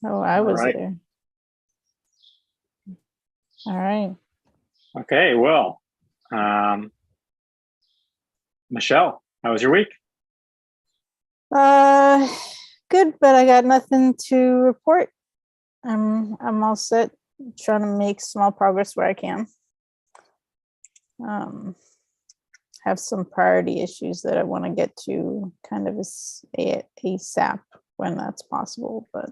Oh, I All was right. there. All right. Okay, well, Michelle, how was your week? Uh, good, but I got nothing to report. I'm all set. Trying to make small progress where I can. Have some priority issues that I want to get to kind of ASAP when that's possible, but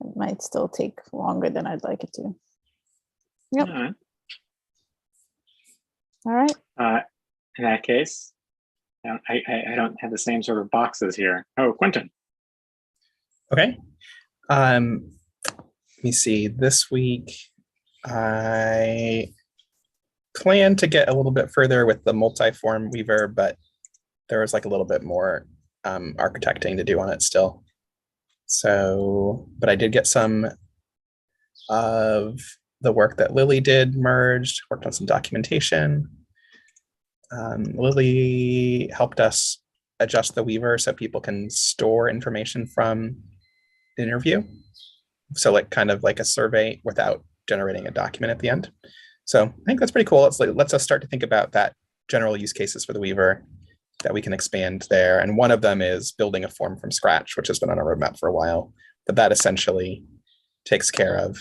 it might still take longer than I'd like it to. Yep. All right. All right. In that case, I don't have the same sort of boxes here. Oh, Quentin. Okay. Let me see. This week, I plan to get a little bit further with the multi-form weaver, but there was like a little bit more architecting to do on it still. So, but I did get some of the work that Lily did merged, worked on some documentation. Lily helped us adjust the weaver so people can store information from the interview. So like kind of like a survey without generating a document at the end. So I think that's pretty cool. Let's us start to think about that general use cases for the weaver that we can expand there. And one of them is building a form from scratch, which has been on our roadmap for a while, but that essentially takes care of.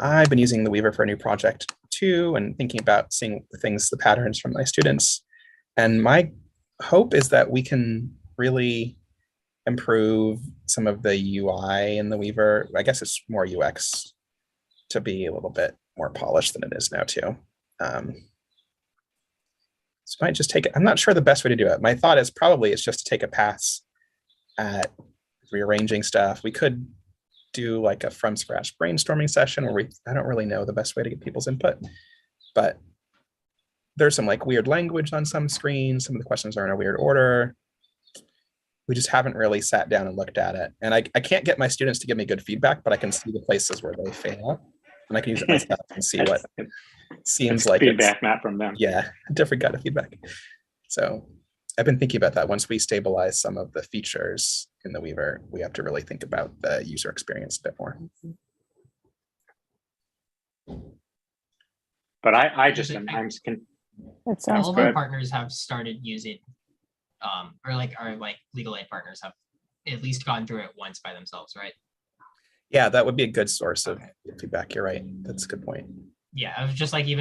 I've been using the weaver for a new project too, and thinking about seeing the patterns from my students. And my hope is that we can really improve some of the UI in the weaver. I guess it's more UX to be a little bit more polished than it is now too. So I might just take it. I'm not sure the best way to do it. My thought is probably it's just to take a pass at rearranging stuff. We could do like a from scratch brainstorming session where I don't really know the best way to get people's input, but there's some like weird language on some screens. Some of the questions are in a weird order. We just haven't really sat down and looked at it. And I can't get my students to give me good feedback, but I can see the places where they fail. And I can use it myself and see what seems like feedback, not from them. Yeah, a different kind of feedback. So I've been thinking about that. Once we stabilize some of the features in the weaver, we have to really think about the user experience a bit more. But I'm all of our partners have started using, or our legal aid partners have at least gone through it once by themselves, right? Yeah, that would be a good source of feedback. You're right. That's a good point. Yeah, I was just like if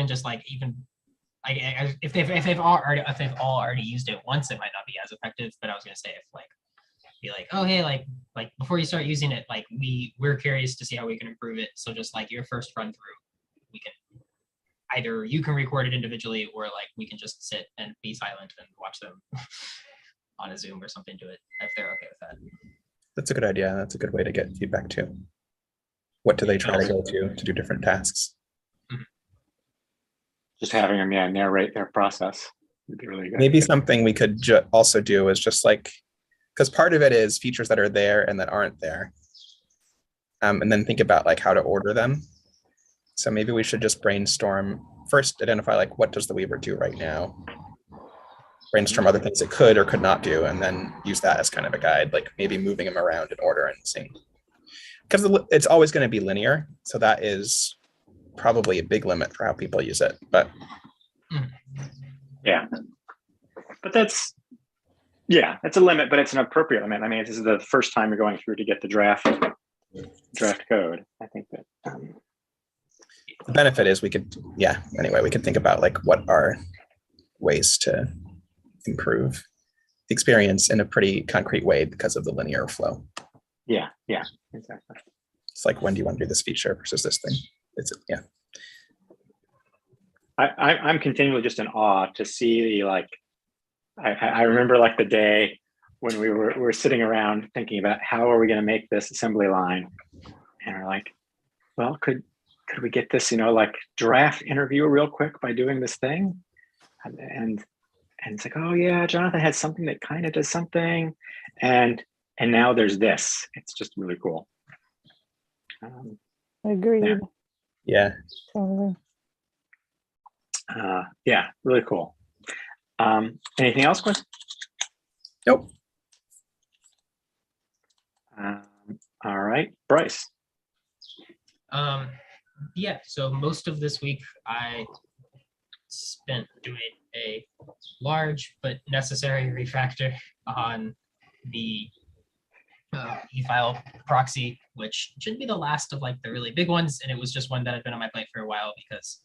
they've all already used it once, it might not be as effective. But I was gonna say be like, oh hey, like before you start using it, like we're curious to see how we can improve it. So just like your first run through, we can either you can record it individually or like we can just sit and be silent and watch them on a Zoom or something to it if they're okay with that. That's a good idea. That's a good way to get feedback too. What do they try to go to do different tasks? Just having them narrate their process would be really good. Maybe something we could also do is just like, because part of it is features that are there and that aren't there, and then think about like how to order them. So maybe we should just brainstorm first, identify like what does the weaver do right now, brainstorm other things it could or could not do, and then use that as kind of a guide, like maybe moving them around in order and seeing, because it's always going to be linear. So that is probably a big limit for how people use it, but yeah, but that's a limit, but it's an appropriate limit. I mean, this is the first time you're going through to get the draft code. I think that the benefit is we could think about like what are ways to improve the experience in a pretty concrete way because of the linear flow. Yeah, exactly. It's like, when do you want to do this feature versus this thing? I'm continually just in awe to see like I remember like the day when we were sitting around thinking about how are we going to make this assembly line, and we're like, well, could we get this like draft interview real quick by doing this thing, and it's like, oh yeah, Jonathan had something that kind of does something, and now there's this. It's just really cool. Agreed. Yeah. Totally. Yeah, really cool. Anything else, Chris? Nope. All All right, Bryce. Yeah, so most of this week I spent doing a large but necessary refactor on the e-file proxy, which should be the last of like the really big ones, and it was just one that had been on my plate for a while because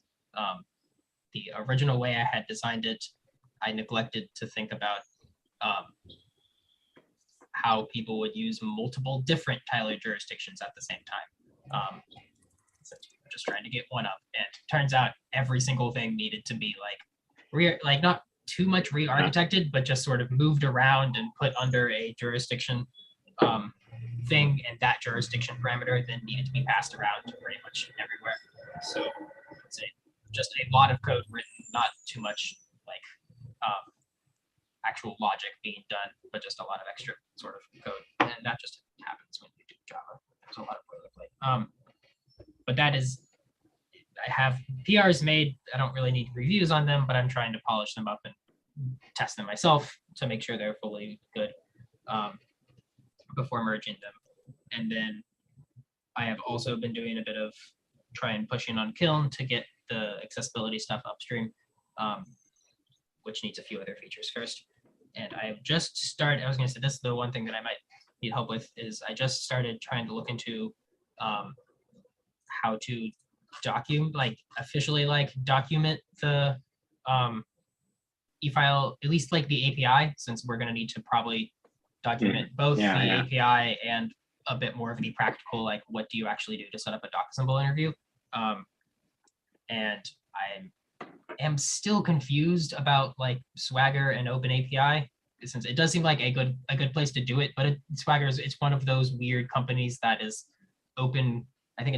the original way I had designed it, I neglected to think about how people would use multiple different Tyler jurisdictions at the same time. So we were just trying to get one up, and turns out every single thing needed to be like not too much re-architected, but just sort of moved around and put under a jurisdiction thing, and that jurisdiction parameter then needed to be passed around to pretty much everywhere. So it's just a lot of code written, not too much like actual logic being done, but just a lot of extra sort of code, and that just happens when you do Java. There's a lot of boilerplate. But that is, I have PRs made. I don't really need reviews on them, but I'm trying to polish them up and test them myself to make sure they're fully good before merging them. And then I have also been doing a bit of pushing on Kiln to get the accessibility stuff upstream, which needs a few other features first. And I've just started, I was gonna say, this is the one thing that I might need help with, is I just started trying to look into how to officially document the e-file, at least like the API, since we're gonna need to probably document both the API and a bit more of the practical, like what do you actually do to set up a DocAssemble interview. And I am still confused about like Swagger and Open API, since it does seem like a good place to do it, but Swagger it's one of those weird companies that is open. I think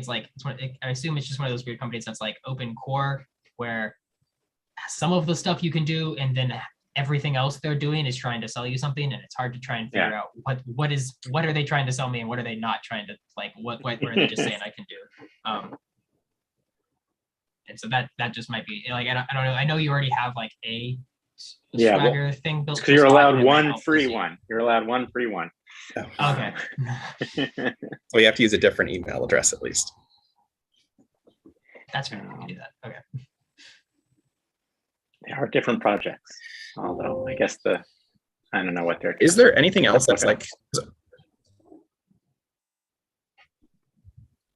I assume it's just one of those weird companies that's like open core, where some of the stuff you can do, and then everything else they're doing is trying to sell you something, and it's hard to try and figure out what are they trying to sell me and what are they not trying to, like what are they just saying I can do. And so that just might be like, I don't know. I know you already have like a Swagger thing built. Because you're allowed one free one. You're allowed one free one. Oh. Okay. So you have to use a different email address at least. That's fair. We can do that. Okay. They are different projects, although I guess I don't know what they're. Is there anything else that's like?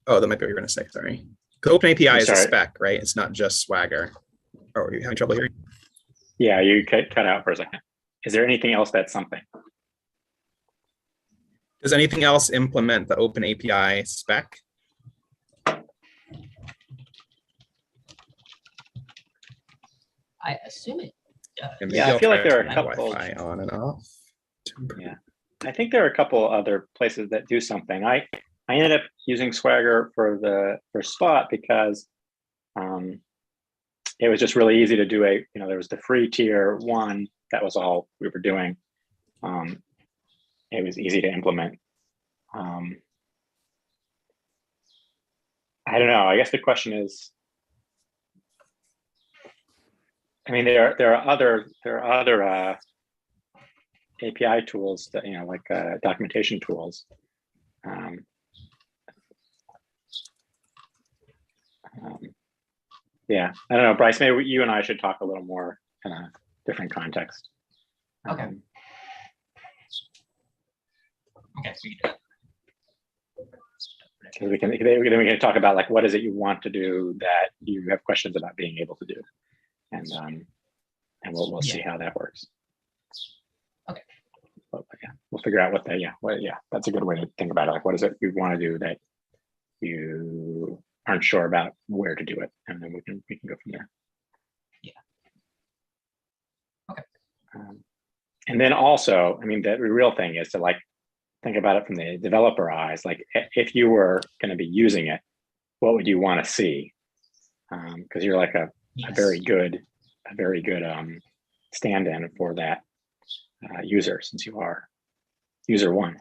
Oh, that might be what you're going to say. Sorry. Open API is a spec, right? It's not just Swagger. Oh, are you having trouble hearing? Yeah, you cut out for a second. Is there anything else that's something? Does anything else implement the Open API spec? I assume it does. Yeah, I feel like there are a couple. Wi-Fi on and off. Yeah, I think there are a couple other places that do something. I ended up using Swagger for Spot because it was just really easy to do there was the free tier 1, that was all we were doing. It was easy to implement. I don't know, I guess the question is, I mean, there are other API tools that, like documentation tools. Yeah, I don't know, Bryce, maybe you and I should talk a little more in a different context. Okay. Okay, we can do that. Because we can talk about like what is it you want to do that you have questions about being able to do, and we'll see how that works. Okay. We'll figure out that's a good way to think about it. Like, what is it you want to do that you aren't sure about where to do it, and then we can go from there. Yeah. Okay. And then also, I mean, the real thing is to like think about it from the developer eyes. Like, if you were going to be using it, what would you want to see? Because you're like a very good stand-in for that user, since you are user 1.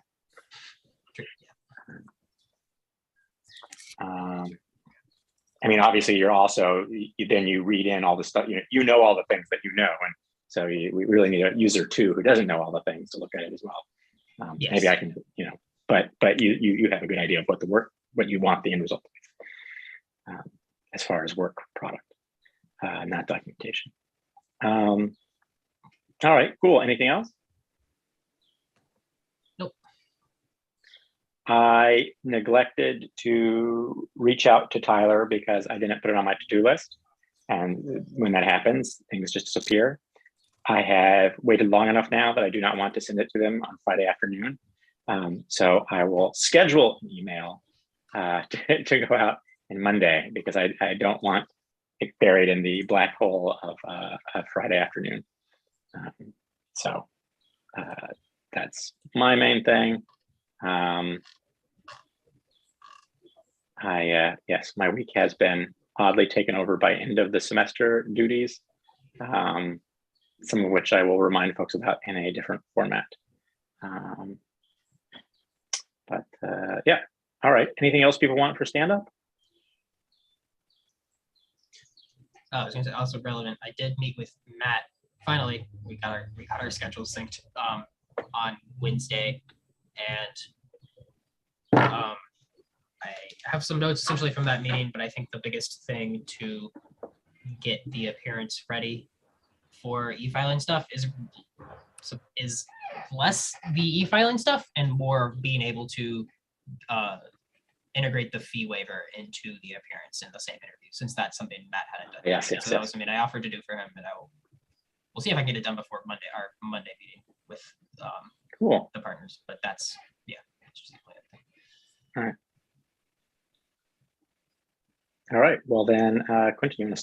I mean, obviously, you're also then you read in all the stuff. You know all the things that you know, and so we really need a user 2 who doesn't know all the things to look at it as well. Maybe I can but you have a good idea of what you want the end result to be, as far as work product, not documentation. All right, cool. Anything else? Nope. I neglected to reach out to Tyler because I didn't put it on my to-do list. And when that happens, things just disappear. I have waited long enough now that I do not want to send it to them on Friday afternoon. So I will schedule an email to go out on Monday because I don't want it buried in the black hole of Friday afternoon. So that's my main thing. Yes, my week has been oddly taken over by end of the semester duties, some of which I will remind folks about in a different format. Yeah, all right. Anything else people want for stand-up? I was going to say also relevant. I did meet with Matt. Finally, we got our schedules synced on Wednesday, and I have some notes essentially from that meeting. But I think the biggest thing to get the appearance ready for e-filing stuff is less the e-filing stuff and more being able to integrate the fee waiver into the appearance in the same interview, since that's something Matt hadn't done. Yes, so that was something I offered to do for him, and we'll see if I can get it done before our Monday meeting with Cool. the partners. But that's just the plan. All right. All right. Well then, Quentin, you want to